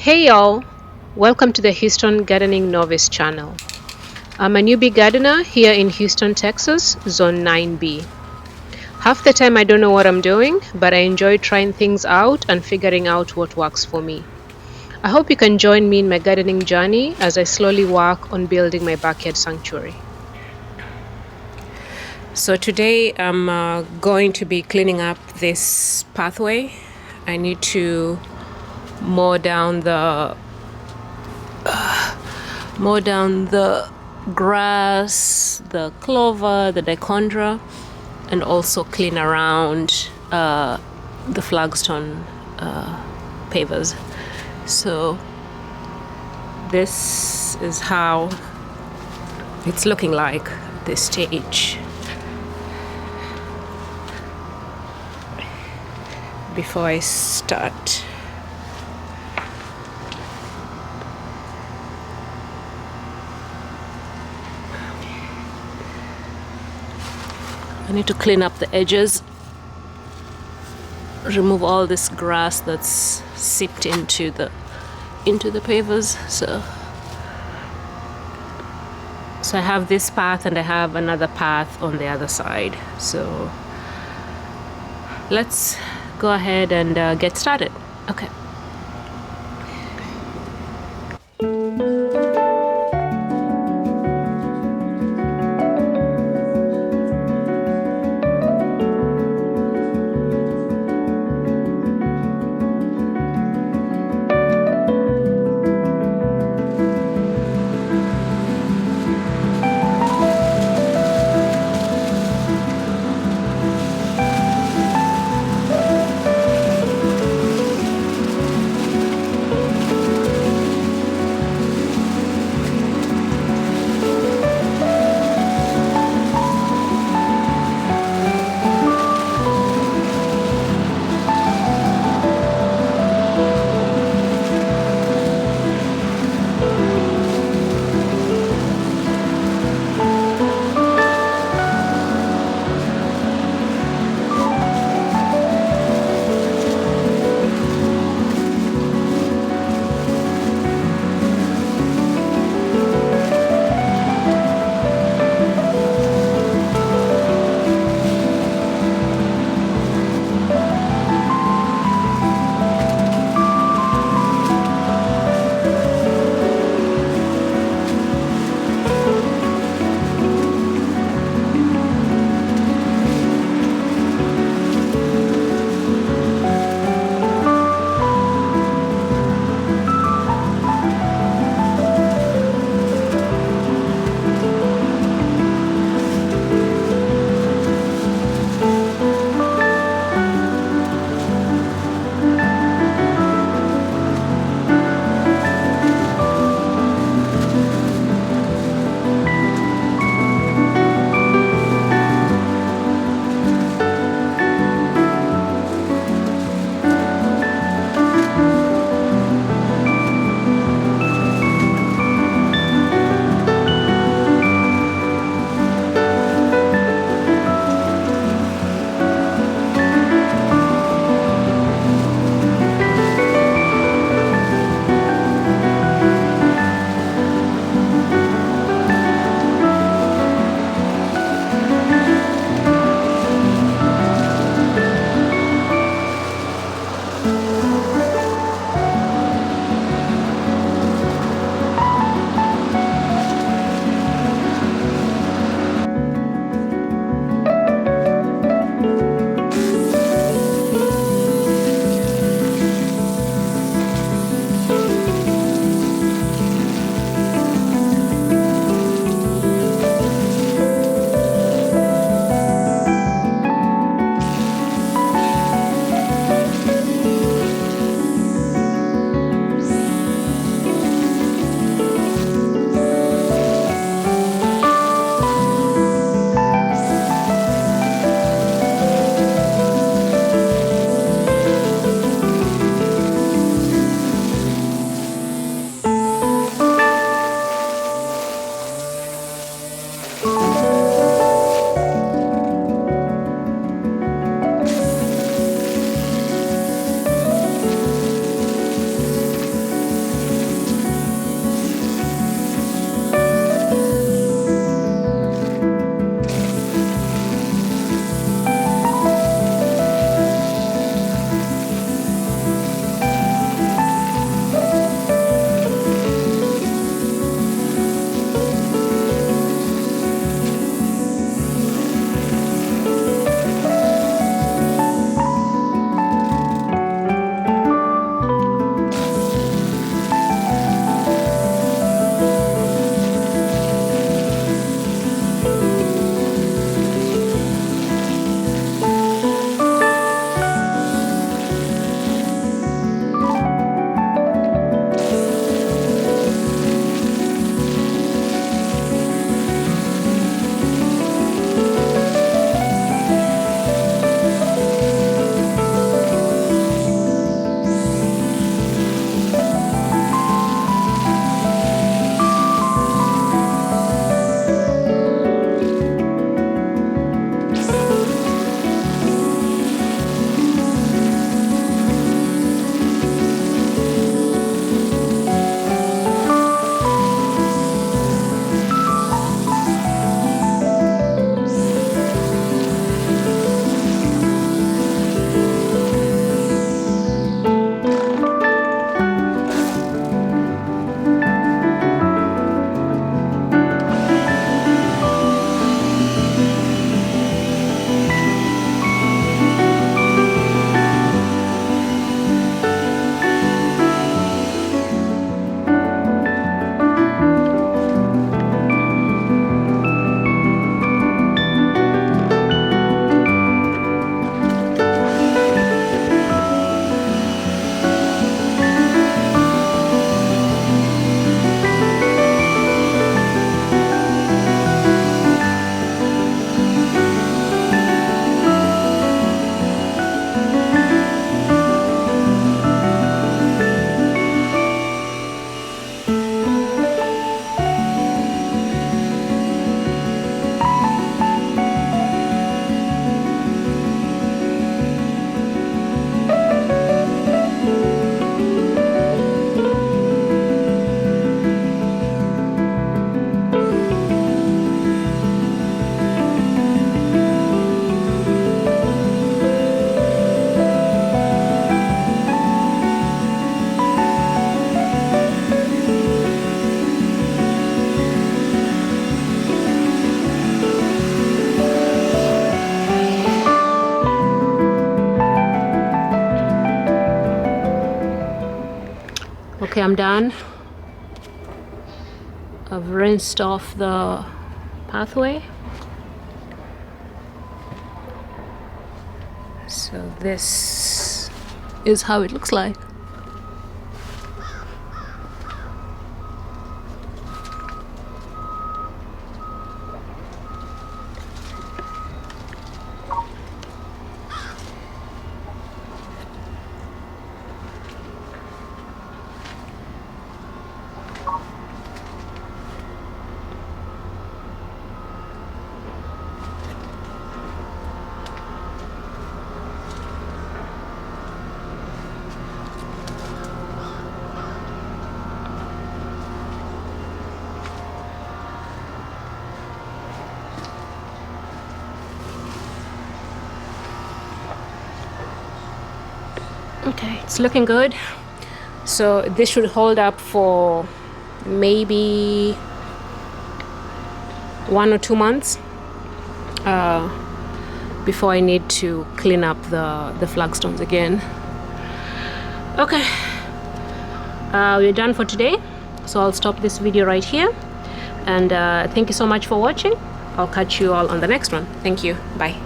Hey y'all, welcome to the Houston Gardening Novice channel. I'm a newbie gardener here in Houston, Texas, Zone 9B. Half the time I don't know what I'm doing, but I enjoy trying things out and figuring out what works for me. I hope you can join me in my gardening journey as I slowly work on building my backyard sanctuary. So today I'm going to be cleaning up this pathway. I need to mow down the grass, the clover, the dichondra, and also clean around the flagstone pavers. So this is how it's looking like at this stage. Before I start, I need to clean up the edges, remove all this grass that's seeped into the pavers. So I have this path and I have another path on the other side. So let's go ahead and get started. Okay. Okay, I'm done. I've rinsed off the pathway. So this is how it looks like. Okay, it's looking good. So this should hold up for maybe 1 or 2 months before I need to clean up the flagstones again. Okay, we're done for today. So I'll stop this video right here. And thank you so much for watching. I'll catch you all on the next one. Thank you. Bye.